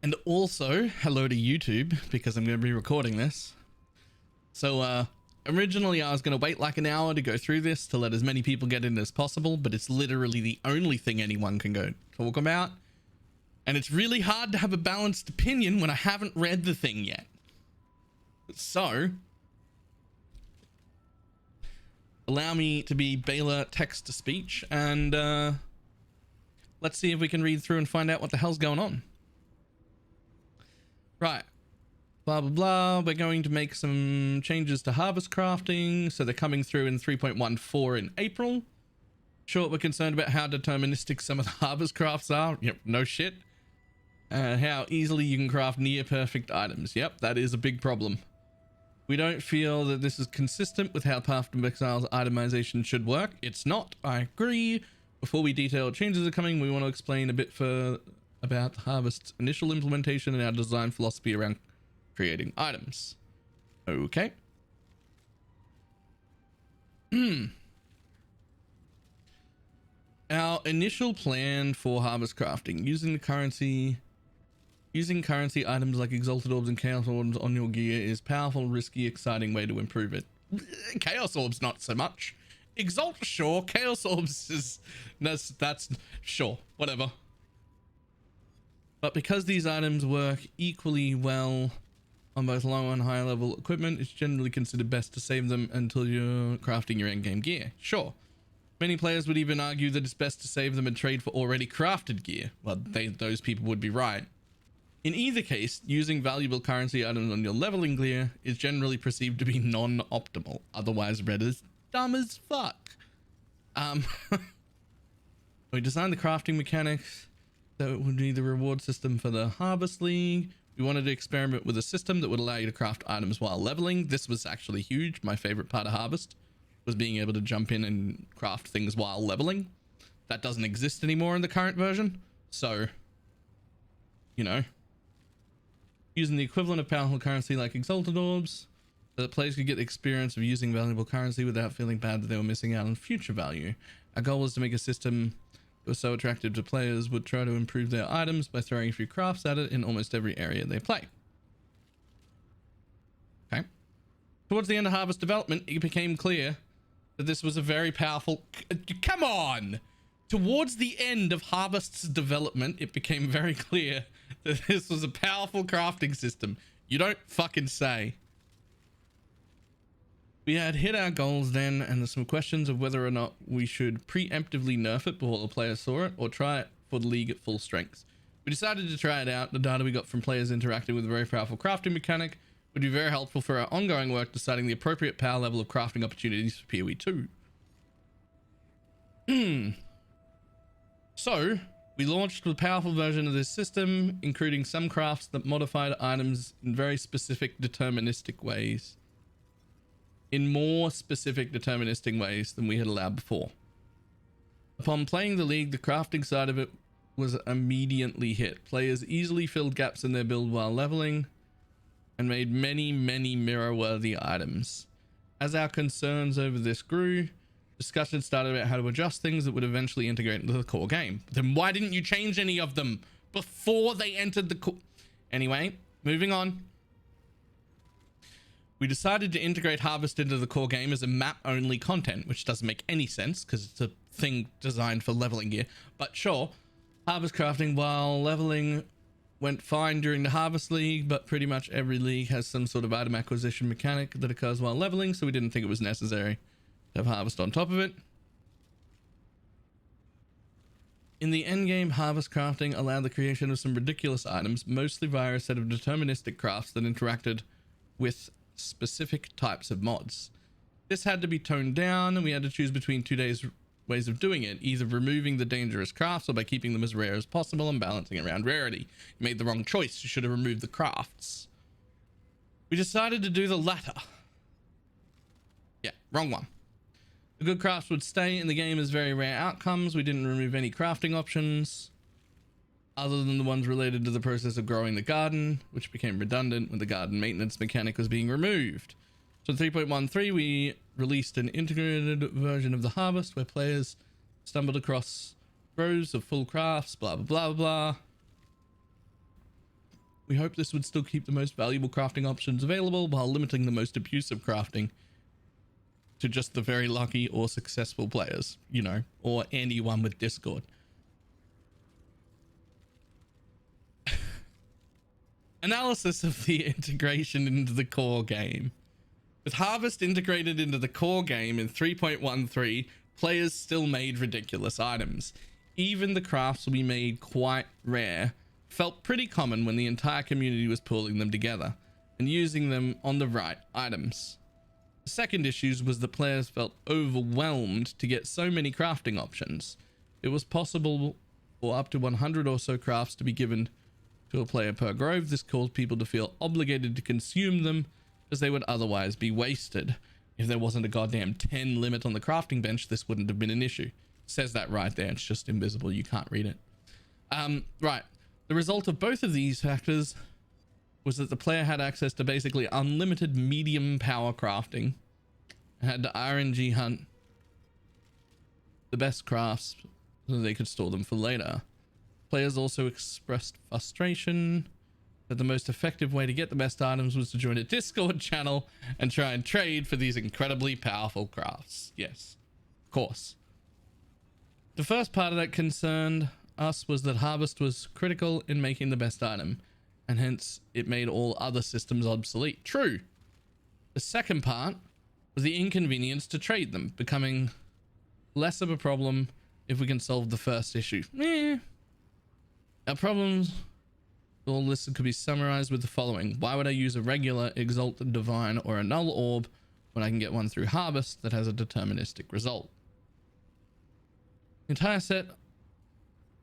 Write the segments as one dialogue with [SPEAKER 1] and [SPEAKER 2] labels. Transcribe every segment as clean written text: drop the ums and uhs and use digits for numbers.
[SPEAKER 1] And also, hello to YouTube, because I'm going to be recording this. So, originally I was going to wait like an hour to go through this to let as many people get in as possible, but it's literally the only thing anyone can go talk about. And it's really hard to have a balanced opinion when I haven't read the thing yet. So, allow me to be Balor text to speech, and let's see if we can read through and find out what the hell's going on. Right, blah blah blah. We're going to make some changes to harvest crafting, so they're coming through in 3.14 in April. Sure, we're concerned about how deterministic some of the harvest crafts are. Yep, no shit. How easily you can craft near perfect items. Yep, that is a big problem. We don't feel that this is consistent with how Path to Exile's itemization should work. It's not, I agree. Before we detail what changes are coming, we want to explain a bit further about Harvest's initial implementation and our design philosophy around creating items. Okay. Our initial plan for harvest crafting, using currency items like exalted orbs and chaos orbs on your gear is powerful, risky, exciting way to improve it. Chaos orbs not so much. Exalt, sure. Chaos orbs is that's sure, whatever. But because these items work equally well on both low and high level equipment, it's generally considered best to save them until you're crafting your endgame gear. Sure. Many players would even argue that it's best to save them and trade for already crafted gear. Well, those people would be right. In either case, using valuable currency items on your leveling gear is generally perceived to be non-optimal, otherwise read as dumb as fuck. We designed the crafting mechanics that would be the reward system for the Harvest League. We wanted to experiment with a system that would allow you to craft items while leveling. This was actually huge. My favorite part of Harvest was being able to jump in and craft things while leveling. That doesn't exist anymore in the current version. So, you know, using the equivalent of powerful currency like exalted orbs, so that players could get the experience of using valuable currency without feeling bad that they were missing out on future value. Our goal was to make a system that was so attractive to players would try to improve their items by throwing a few crafts at it in almost every area they play. Okay. Towards the end of Harvest development, it became clear that this was a very powerful... Come on! Towards the end of Harvest's development, it became very clear that this was a powerful crafting system. You don't fucking say. We had hit our goals then, and there's some questions of whether or not we should preemptively nerf it before the players saw it, or try it for the league at full strength. We decided to try it out. The data we got from players interacting with a very powerful crafting mechanic would be very helpful for our ongoing work deciding the appropriate power level of crafting opportunities for POE 2. So, we launched a powerful version of this system, including some crafts that modified items in very specific deterministic ways. In more specific deterministic ways than we had allowed before. Upon playing the league, the crafting side of it was immediately hit. Players easily filled gaps in their build while leveling and made many mirror-worthy items. As our concerns over this grew, discussion started about how to adjust things that would eventually integrate into the core game. Then why didn't you change any of them before they entered the core? Anyway, moving on. We decided to integrate Harvest into the core game as a map-only content, which doesn't make any sense because it's a thing designed for leveling gear. But sure, Harvest crafting while leveling went fine during the Harvest League, but pretty much every league has some sort of item acquisition mechanic that occurs while leveling, so we didn't think it was necessary to have Harvest on top of it. In the endgame, Harvest crafting allowed the creation of some ridiculous items, mostly via a set of deterministic crafts that interacted with specific types of mods. This had to be toned down, and we had to choose between two ways of doing it, either removing the dangerous crafts or by keeping them as rare as possible and balancing around rarity. You made the wrong choice. You should have removed the crafts. We decided to do the latter. Yeah, wrong one. The good crafts would stay in the game as very rare outcomes. We didn't remove any crafting options other than the ones related to the process of growing the garden, which became redundant when the garden maintenance mechanic was being removed. So in 3.13, we released an integrated version of the Harvest where players stumbled across rows of full crafts, blah, blah, blah, blah. We hope this would still keep the most valuable crafting options available while limiting the most abusive crafting to just the very lucky or successful players, you know, or anyone with Discord. Analysis of the integration into the core game. With Harvest integrated into the core game in 3.13, players still made ridiculous items. Even the crafts we made quite rare felt pretty common when the entire community was pulling them together and using them on the right items. The second issue was that players felt overwhelmed to get so many crafting options. It was possible for up to 100 or so crafts to be given to a player per grove. This caused people to feel obligated to consume them as they would otherwise be wasted. If there wasn't a goddamn 10 limit on the crafting bench, this wouldn't have been an issue. It says that right there. It's just invisible. You can't read it. Right. The result of both of these factors was that the player had access to basically unlimited medium power crafting and had to RNG hunt the best crafts so they could store them for later. Players also expressed frustration that the most effective way to get the best items was to join a Discord channel and try and trade for these incredibly powerful crafts. Yes, of course. The first part of that concerned us was that Harvest was critical in making the best item, and hence it made all other systems obsolete. True. The second part was the inconvenience to trade them, becoming less of a problem if we can solve the first issue. Our problems, all this could be summarized with the following. Why would I use a regular Exalted Divine or a Null Orb when I can get one through Harvest that has a deterministic result? The entire set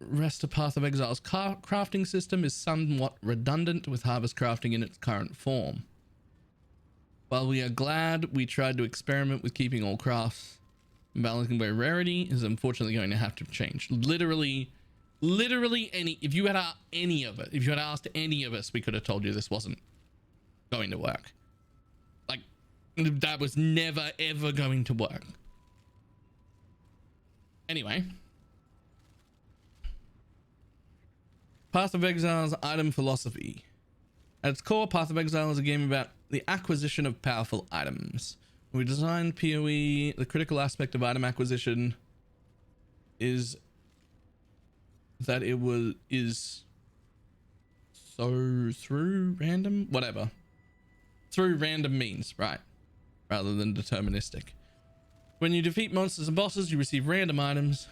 [SPEAKER 1] Rest of Path of Exile's crafting system is somewhat redundant with Harvest crafting in its current form. While we are glad we tried to experiment with keeping all crafts balancing by rarity, is unfortunately going to have to change. Literally any, if you had asked any of us, we could have told you this wasn't going to work. Like, that was never ever going to work. Anyway, Path of Exile's item philosophy. At its core, Path of Exile is a game about the acquisition of powerful items. When we designed POE, the critical aspect of item acquisition is that it is so through random means, right, rather than deterministic. When you defeat monsters and bosses, you receive random items.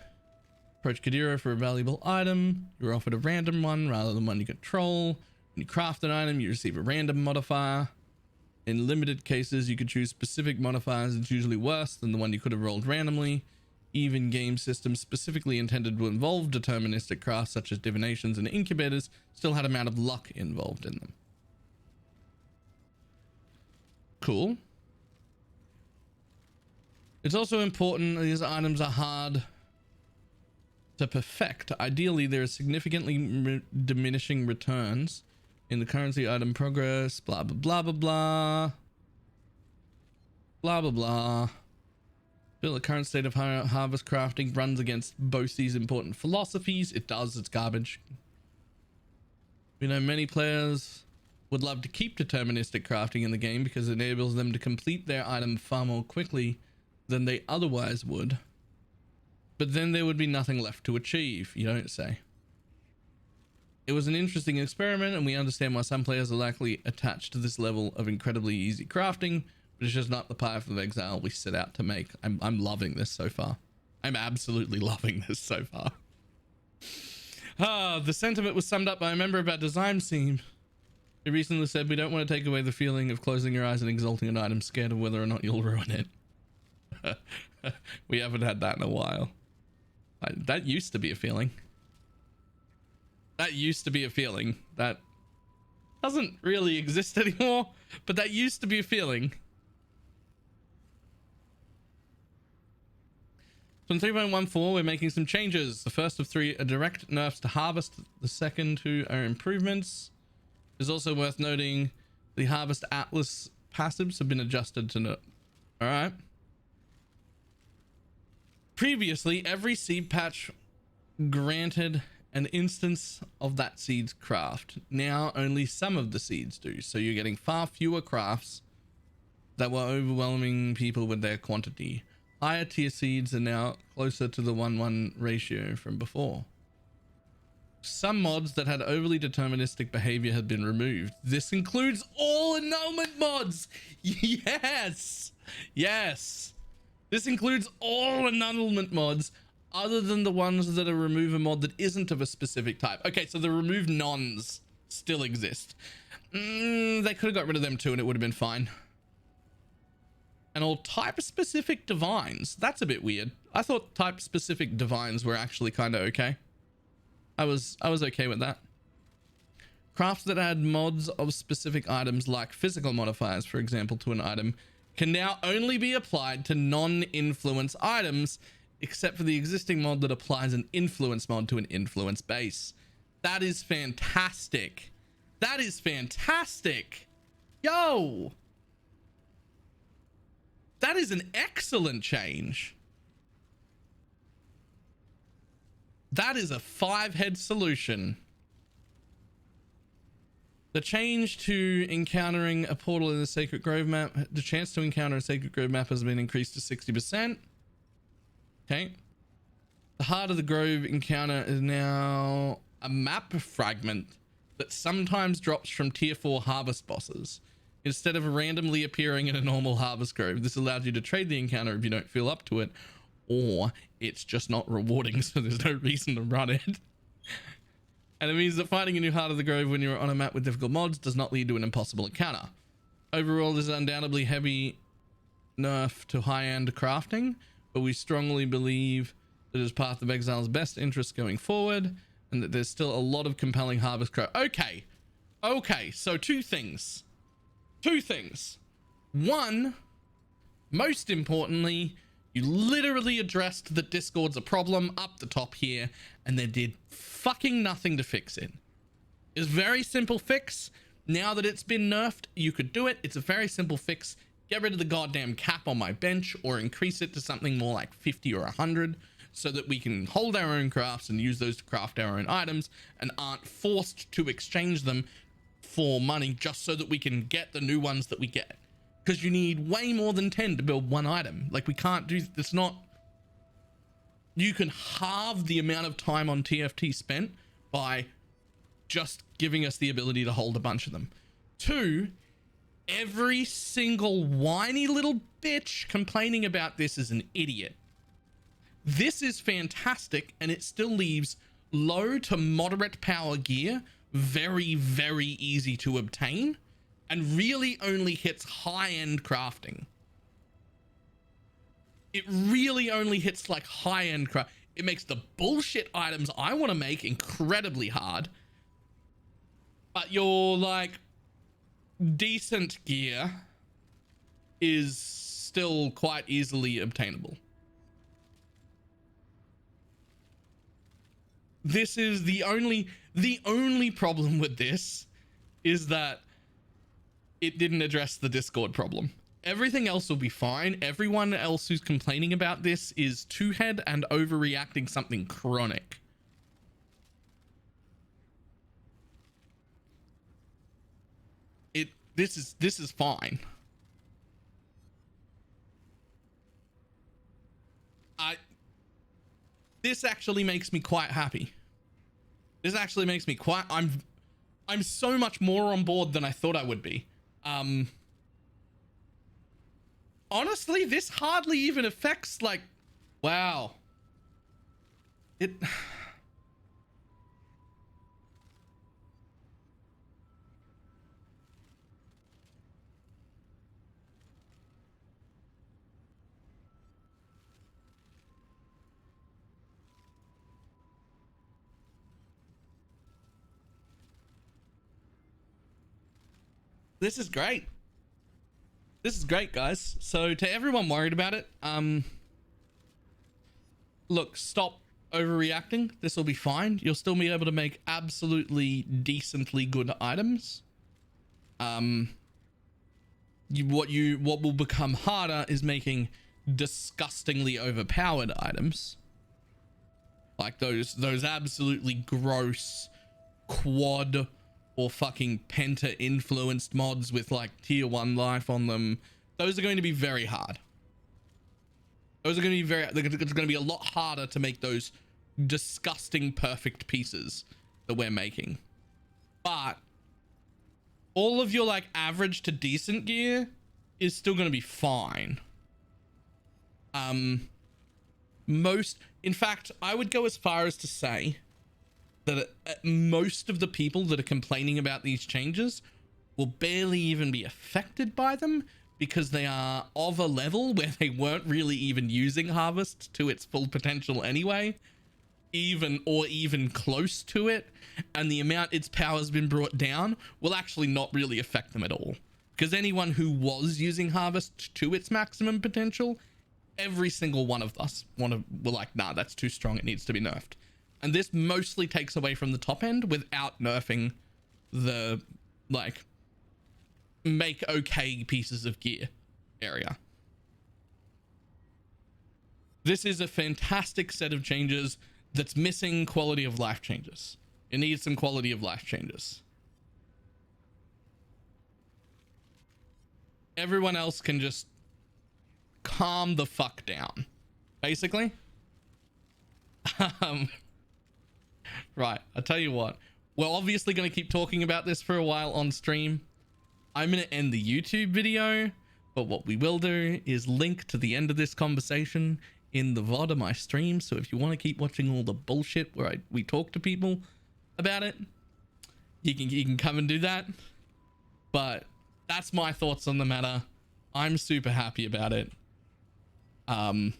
[SPEAKER 1] Approach Kadira for a valuable item. You're offered a random one rather than one you control. When you craft an item, you receive a random modifier. In limited cases, you could choose specific modifiers. It's usually worse than the one you could have rolled randomly. Even game systems specifically intended to involve deterministic crafts such as divinations and incubators still had an amount of luck involved in them. Cool. It's also important that these items are hard to perfect. Ideally, there are significantly diminishing returns in the currency item progress, blah blah blah blah blah blah blah. Feel the current state of Harvest crafting runs against both these important philosophies. It does. It's garbage. We know many players would love to keep deterministic crafting in the game because it enables them to complete their item far more quickly than they otherwise would. But then there would be nothing left to achieve, you don't say. It was an interesting experiment, and we understand why some players are likely attached to this level of incredibly easy crafting, but it's just not the Path of Exile we set out to make. I'm loving this so far. I'm absolutely loving this so far. The sentiment was summed up by a member of our design team. He recently said, "We don't want to take away the feeling of closing your eyes and exalting an item, scared of whether or not you'll ruin it." We haven't had that in a while. That used to be a feeling. That used to be a feeling. That doesn't really exist anymore, but that used to be a feeling. So in 3.14, we're making some changes. The first of three are direct nerfs to Harvest. The second two are improvements. It's also worth noting the Harvest Atlas passives have been adjusted to nerf. All right. Previously, every seed patch granted an instance of that seed's craft. Now only some of the seeds do, so you're getting far fewer crafts that were overwhelming people with their quantity. Higher tier seeds are now closer to the 1-1 ratio from before. Some mods that had overly deterministic behavior had been removed. This includes all annulment mods. Yes, yes, this includes all annulment mods other than the ones that are remove a mod that isn't of a specific type. Okay, so the remove nons still exist. They could have got rid of them too and it would have been fine. And all type specific divines, that's a bit weird. I thought type specific divines were actually kind of okay. I was okay with that. Crafts that add mods of specific items like physical modifiers, for example, to an item can now only be applied to non-influence items, except for the existing mod that applies an influence mod to an influence base. That is fantastic. That is fantastic. Yo, that is an excellent change. That is a 5-head solution. The change to encountering a portal in the Sacred Grove map, the chance to encounter a Sacred Grove map has been increased to 60%. Okay. The Heart of the Grove encounter is now a map fragment that sometimes drops from tier 4 harvest bosses instead of randomly appearing in a normal harvest grove. This allows you to trade the encounter if you don't feel up to it, or it's just not rewarding, so there's no reason to run it. And it means that finding a new Heart of the Grove when you're on a map with difficult mods does not lead to an impossible encounter. Overall, this is undoubtedly heavy nerf to high-end crafting, but we strongly believe that it is Path of Exile's best interest going forward, and that there's still a lot of compelling harvest craft. Okay, so two things. One, most importantly, you literally addressed that Discord's a problem up the top here, and they did fucking nothing to fix it. It's a very simple fix. Now that it's been nerfed, you could do it. It's a very simple fix. Get rid of the goddamn cap on my bench, or increase it to something more like 50 or 100, so that we can hold our own crafts and use those to craft our own items and aren't forced to exchange them for money just so that we can get the new ones that we get. Because you need way more than 10 to build one item. Like, we can't do, it's not, you can halve the amount of time on TFT spent by just giving us the ability to hold a bunch of them. 2, every single whiny little bitch complaining about this is an idiot. This is fantastic, and it still leaves low to moderate power gear very, very easy to obtain, and really only hits high-end crafting. It really only hits like high-end craft. It makes the bullshit items I want to make incredibly hard, but your like decent gear is still quite easily obtainable. This is the only problem with this is that it didn't address the Discord problem. Everything else will be fine. Everyone else who's complaining about this is two-head and overreacting something chronic. This is fine. This actually makes me quite happy. This actually makes me quite, I'm so much more on board than I thought I would be. Honestly, this hardly even affects, like, wow. This is great. This is great, guys. So to everyone worried about it, look, stop overreacting. This will be fine. You'll still be able to make absolutely decently good items. What will become harder is making disgustingly overpowered items. Like those absolutely gross quad or fucking penta influenced mods with like tier 1 life on them. Those are going to be very hard. Those are going to be it's going to be a lot harder to make those disgusting perfect pieces that we're making. But all of your like average to decent gear is still going to be fine. In fact, I would go as far as to say that most of the people that are complaining about these changes will barely even be affected by them, because they are of a level where they weren't really even using Harvest to its full potential anyway, even close to it, and the amount its power has been brought down will actually not really affect them at all, because anyone who was using Harvest to its maximum potential, every single one of us were like, nah, that's too strong, it needs to be nerfed. And this mostly takes away from the top end without nerfing the like make okay pieces of gear area. This is a fantastic set of changes that's missing quality of life changes. It needs some quality of life changes. Everyone else can just calm the fuck down, basically. Right, I'll tell you what, we're obviously going to keep talking about this for a while on stream. I'm going to end the YouTube video, but what we will do is link to the end of this conversation in the VOD of my stream. So if you want to keep watching all the bullshit where we talk to people about it, you can come and do that. But that's my thoughts on the matter. I'm super happy about it. I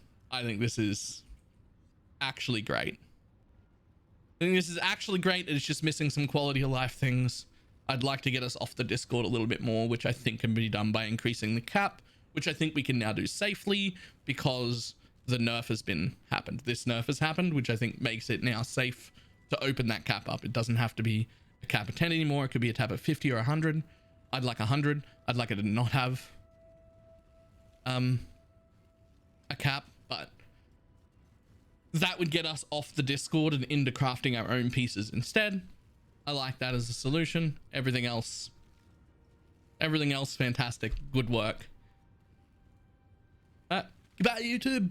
[SPEAKER 1] think this is actually great. It's just missing some quality of life things. I'd like to get us off the Discord a little bit more, which I think can be done by increasing the cap, which I think we can now do safely because the nerf has happened. This nerf has happened, which I think makes it now safe to open that cap up. It doesn't have to be a cap of 10 anymore. It could be a tab of 50 or 100. I'd like 100. I'd like it to not have a cap, but that would get us off the Discord and into crafting our own pieces instead. I like that as a solution. Everything else fantastic. Good work. Goodbye, YouTube.